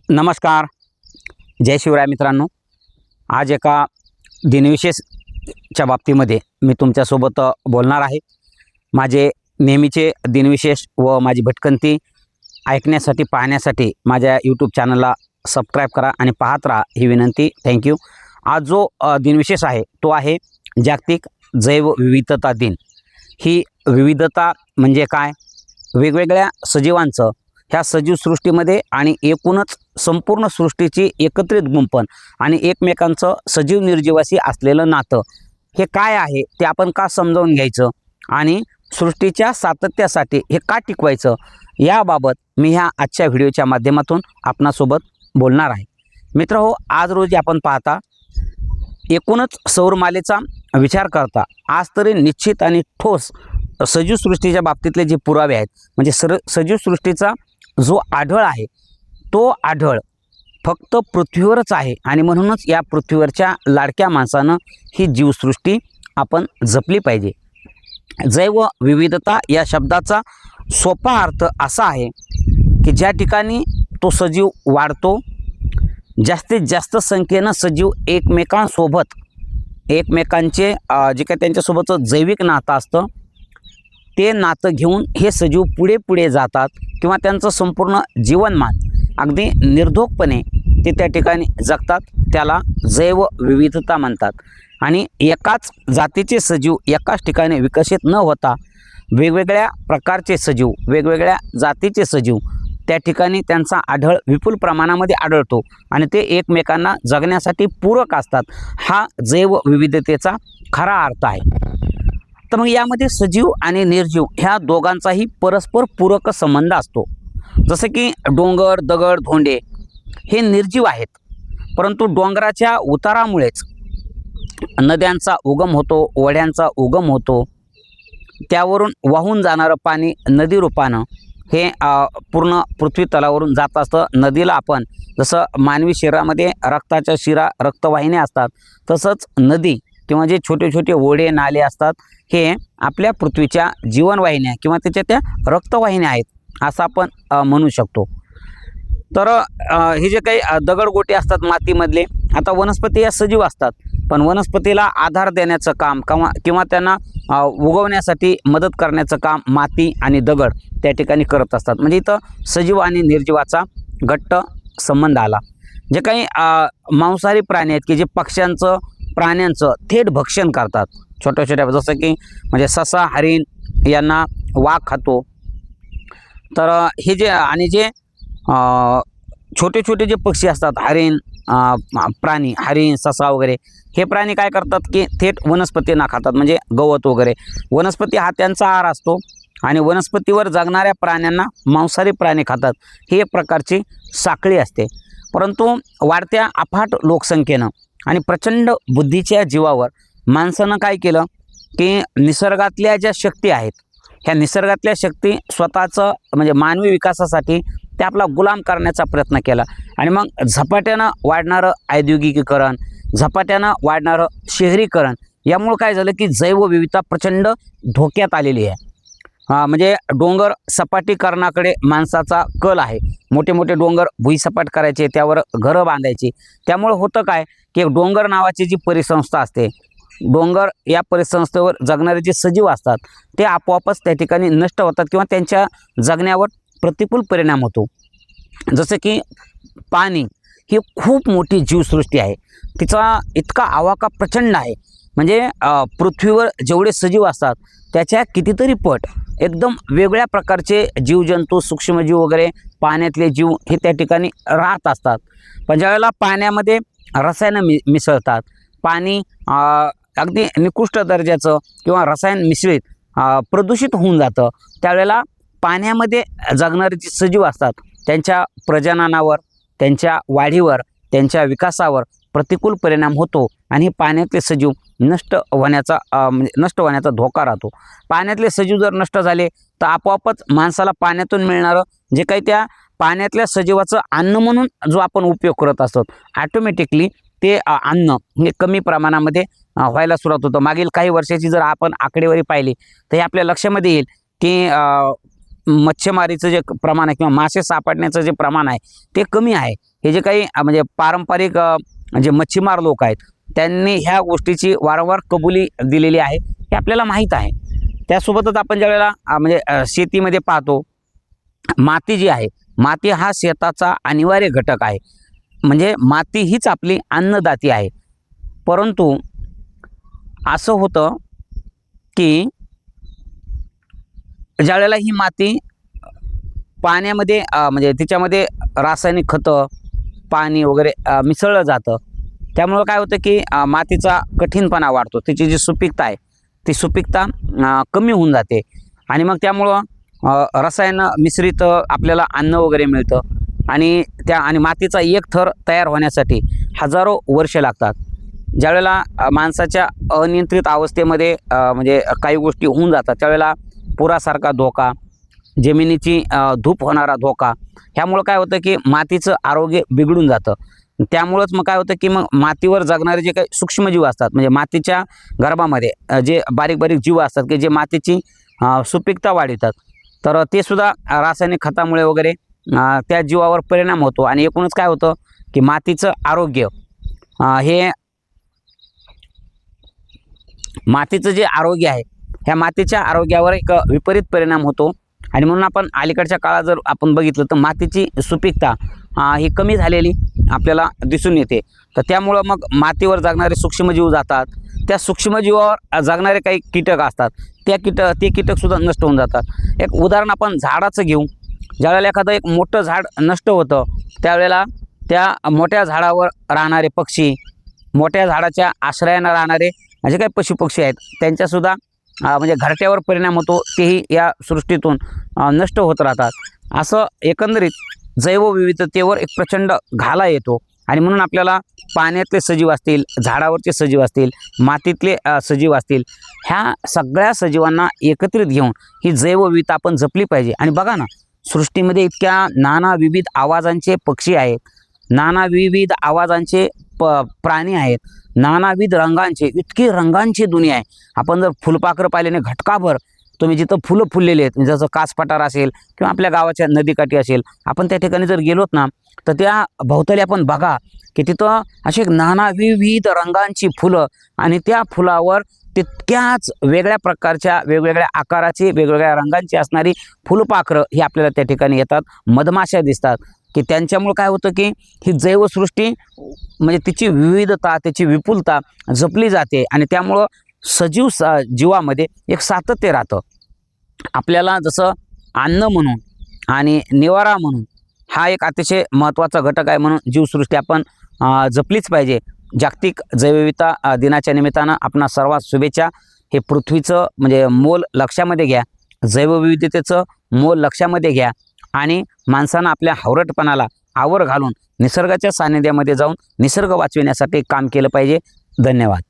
नमस्कार. जय शिवराय मित्रांनो. आज एका दिनविशेषच्या बाबतीमध्ये मी तुमच्यासोबत बोलणार आहे. माझे नेहमीचे दिनविशेष व माझी भटकंती ऐकण्यासाठी पाहण्यासाठी माझ्या यूट्यूब चॅनलला सबस्क्राईब करा आणि पाहत राहा ही विनंती. थँक्यू. आज जो दिनविशेष आहे तो आहे जागतिक जैवविविधता दिन. ही विविधता म्हणजे काय? वेगवेगळ्या सजीवांचं ह्या सजीव सृष्टीमध्ये आणि एकूणच संपूर्ण सृष्टीची एकत्रित गुंफण आणि एकमेकांचं सजीव निर्जीवाशी असलेलं नातं हे काय आहे ते आपण का समजावून घ्यायचं आणि सृष्टीच्या सातत्यासाठी हे का टिकवायचं याबाबत मी ह्या आजच्या व्हिडिओच्या माध्यमातून आपणासोबत बोलणार आहे. मित्रहो, आज रोजी आपण पाहता एकूणच सौरमालेचा विचार करता आज तरी निश्चित आणि ठोस सजीव सृष्टीच्या बाबतीतले जे पुरावे आहेत म्हणजे सजीव सृष्टीचा जो आढळ आहे तो आढळ फक्त पृथ्वीवरच आहे आणि म्हणूनच या पृथ्वीवरच्या लाडक्या माणसानं ही जीवसृष्टी आपण जपली पाहिजे. जैव विविधता या शब्दाचा सोपा अर्थ असा आहे की ज्या ठिकाणी तो सजीव वाढतो, जास्तीत जास्त संख्येनं सजीव एकमेकांसोबत एकमेकांचे जे काही त्यांच्यासोबतचं जैविक नातं असतं ते नातं घेऊन हे सजीव पुढे पुढे जातात किंवा त्यांचं संपूर्ण जीवनमान अगदी निर्धोकपणे ते त्या ठिकाणी जगतात. त्याला जैवविविधता म्हणतात. आणि एकाच जातीचे सजीव एकाच ठिकाणी विकसित न होता वेगवेगळ्या प्रकारचे सजीव वेगवेगळ्या जातीचे सजीव त्या ठिकाणी त्यांचा आढळ विपुल प्रमाणामध्ये आढळतो आणि ते एकमेकांना जगण्यासाठी पूरक असतात. हा जैवविविधतेचा खरा अर्थ आहे. तर मग यामध्ये सजीव आणि निर्जीव ह्या दोघांचाही परस्पर पूरक संबंध असतो. जसं की डोंगर, दगड, धोंडे हे निर्जीव आहेत, परंतु डोंगराच्या उतारामुळेच नद्यांचा उगम होतो, ओढ्यांचा उगम होतो. त्यावरून वाहून जाणारं पाणी नदी रूपानं हे पूर्ण पृथ्वी तलावरून जात असतं. नदीला आपण जसं मानवी शरीरामध्ये रक्ताच्या शिरा रक्तवाहिन्या असतात तसंच नदी किंवा जे छोटे छोटे ओढे नाले असतात हे आपल्या पृथ्वीच्या जीवनवाहिन्या किंवा त्याच्या त्या रक्तवाहिन्या आहेत असं आपण म्हणू शकतो. तर हे जे काही दगडगोटे असतात मातीमधले, आता वनस्पती या सजीव असतात पण वनस्पतीला आधार देण्याचं काम किंवा त्यांना उगवण्यासाठी मदत करण्याचं काम माती आणि दगड त्या ठिकाणी करत असतात. म्हणजे इथं सजीव आणि निर्जीवाचा घट्ट संबंध आला. जे काही मांसाहारी प्राणी आहेत की जे पक्ष्यांचं प्राण्यांचं थेट भक्षण करतात, छोट्या छोट्या जसं की म्हणजे ससा, हरिण यांना वाघ खातो. तर हे जे आणि जे छोटे छोटे जे पक्षी असतात हरिण प्राणी, हरिण, ससा वगैरे हे प्राणी काय करतात की थेट वनस्पतींना खातात. म्हणजे गवत वगैरे वनस्पती हा त्यांचा आहार असतो आणि वनस्पतीवर जगणाऱ्या प्राण्यांना मांसाहारी प्राणी खातात. ही एक प्रकारची साखळी असते. परंतु वाढत्या अफाट लोकसंख्येनं आणि प्रचंड बुद्धीच्या जीवावर माणसानं काय केलं की निसर्गातल्या ज्या शक्ती आहेत ह्या निसर्गातल्या शक्ती स्वतःचं म्हणजे मानवी विकासासाठी ते आपला गुलाम करण्याचा प्रयत्न केला. आणि मग झपाट्यानं वाढणारं औद्योगिकीकरण, झपाट्यानं वाढणारं शहरीकरण यामुळं काय झालं की जैवविविधता प्रचंड धोक्यात आलेली आहे. म्हणजे डोंगर सपाटीकरणाकडे माणसाचा कल आहे. मोठे मोठे डोंगर भुईसपाट करायचे, त्यावर घरं बांधायची. त्यामुळं होतं काय की डोंगर नावाची जी परिसंस्था असते, डोंगर या परिसंस्थेवर जगणारे जे सजीव असतात ते आपोआपच त्या ठिकाणी नष्ट होतात किंवा त्यांच्या जगण्यावर प्रतिकूल परिणाम होतो. जसं की पाणी ही खूप मोठी जीवसृष्टी आहे. तिचा इतका आवाका प्रचंड आहे. म्हणजे पृथ्वीवर जेवढे सजीव असतात त्याच्या कितीतरी पट एकदम वेगळ्या प्रकारचे जीवजंतू, सूक्ष्मजीव वगैरे पाण्यातले जीव हे त्या ठिकाणी राहत असतात. पण ज्यावेळेला पाण्यामध्ये रसायनं मिसळतात, पाणी अगदी निकृष्ट दर्जाचं किंवा रसायन मिश्रित प्रदूषित होऊन जातं, त्यावेळेला पाण्यामध्ये जगणारे जे सजीव असतात त्यांच्या प्रजननावर, त्यांच्या वाढीवर, त्यांच्या विकासावर प्रतिकूल परिणाम होतो आणि पाण्यातले सजीव नष्ट होण्याचा धोका राहतो. पाण्यातले सजीव जर नष्ट झाले तर आपोआपच माणसाला पाण्यातून मिळणारं जे काही त्या पाण्यातल्या सजीवाचं अन्न म्हणून जो आपण उपयोग करत असतो ॲटोमॅटिकली ते अन्न हे कमी प्रमाणामध्ये व्हायला सुरुवात होतं. मागील काही वर्षाची जर आपण आकडेवारी पाहिली तर हे आपल्या लक्षामध्ये येईल की मच्छीमारीचं जे प्रमाण आहे किंवा मासे सापडण्याचं जे प्रमाण आहे ते कमी आहे. हे जे काही म्हणजे पारंपरिक जे मच्छीमार लोक आहेत त्यांनी ह्या गोष्टीची वारंवार कबुली दिलेली आहे, हे आपल्याला माहीत आहे. त्यासोबतच आपण ज्यावेळेला म्हणजे शेतीमध्ये पाहतो, माती जी आहे, माती हा शेताचा अनिवार्य घटक आहे. म्हणजे माती हीच आपली अन्नदाती आहे. परंतु असं होतं की ज्यावेळेला ही माती पाण्यामध्ये म्हणजे तिच्यामध्ये रासायनिक खतं, पाणी वगैरे मिसळलं जातं, त्यामुळं काय होतं की मातीचा कठीणपणा वाढतो, तिची जी सुपीकता आहे ती सुपीकता कमी होऊन जाते आणि मग त्यामुळं रसायन मिश्रित आपल्याला अन्न वगैरे मिळतं आणि मातीचा एक थर तयार होण्यासाठी हजारो वर्षे लागतात. ज्यावेळेला माणसाच्या अनियंत्रित अवस्थेमध्ये म्हणजे काही गोष्टी होऊन जातात, त्यावेळेला पुरासारखा धोका, जमिनीची धूप होणारा धोका, ह्यामुळं काय होतं की मातीचं आरोग्य बिघडून जातं. त्यामुळंच मग काय होतं की मग मातीवर जगणारे जे काही सूक्ष्मजीव असतात, म्हणजे मातीच्या गर्भामध्ये जे बारीक बारीक जीव असतात की जे मातीची सुपीकता वाढवतात, तर ते सुद्धा रासायनिक खतामुळे वगैरे त्या जीवावर परिणाम होतो आणि एकूणच काय होतं की मातीचं आरोग्य हे मातीचं जे आरोग्य आहे ह्या मातीच्या आरोग्यावर एक विपरीत परिणाम होतो. आणि म्हणून आपण अलीकडच्या काळात जर आपण बघितलं तर मातीची सुपीकता ही कमी झालेली आपल्याला दिसून येते. तर त्यामुळं मग मातीवर जगणारे सूक्ष्मजीव जातात, त्या सूक्ष्मजीवावर जगणारे काही कीटक असतात, ते कीटकसुद्धा नष्ट होऊन जातात. एक उदाहरण आपण झाडाचं घेऊ. ज्यावेळेला एखादं एक मोठं झाड नष्ट होतं, त्यावेळेला त्या मोठ्या झाडावर राहणारे पक्षी, मोठ्या झाडाच्या आश्रयानं राहणारे जे काही पशुपक्षी आहेत त्यांच्यासुद्धा म्हणजे घरट्यावर परिणाम होतो, तेही या सृष्टीतून नष्ट होत राहतात. असं एकंदरीत जैवविविधतेवर एक प्रचंड घाला येतो आणि म्हणून आपल्याला पाण्यातले सजीव असतील, झाडावरचे सजीव असतील, मातीतले सजीव असतील, ह्या सगळ्या सजीवांना एकत्रित घेऊन ही जैवविविधता आपण जपली पाहिजे. आणि बघा ना, सृष्टीमध्ये इतक्या नाना विविध आवाजांचे पक्षी आहेत, नाना विविध आवाजांचे प्राणी आहेत, नानाविध रंगांचे, इतकी रंगांची दुनिया आहे. आपण जर फुलपाखरं पाहिल्याने घटकाभर तुम्ही जिथं फुलं फुललेले आहेत, जसं कास पठार असेल किंवा आपल्या गावाच्या नदीकाठी असेल, आपण त्या ठिकाणी जर गेलोत ना, तर त्या भोवताली आपण बघा की तिथं असे नाना विविध रंगांची फुलं आणि त्या फुलावर तितक्याच वेगळ्या प्रकारच्या, वेगवेगळ्या आकाराची, वेगवेगळ्या रंगांची असणारी फुलपाखरं ही आपल्याला त्या ठिकाणी येतात. मधमाशा दिसतात की त्यांच्यामुळं काय होतं की ही जैवसृष्टी म्हणजे तिची विविधता, त्याची विपुलता जपली जाते आणि त्यामुळं सजीव जीवामध्ये एक सातत्य राहतं. आपल्याला जसं अन्न म्हणून आणि निवारा म्हणून हा एक अतिशय महत्त्वाचा घटक आहे, म्हणून जीवसृष्टी आपण जपलीच पाहिजे. जागतिक जैवविविधता दिनाच्या निमित्तानं आपणा सर्वात शुभेच्छा. हे पृथ्वीचं म्हणजे मोल लक्षामध्ये घ्या, जैवविविधतेचं मोल लक्षामध्ये घ्या आणि माणसानं आपल्या हावरटपणाला आवर घालून निसर्गाच्या सानिध्यामध्ये जाऊन निसर्ग वाचविण्यासाठी काम केलं पाहिजे. धन्यवाद.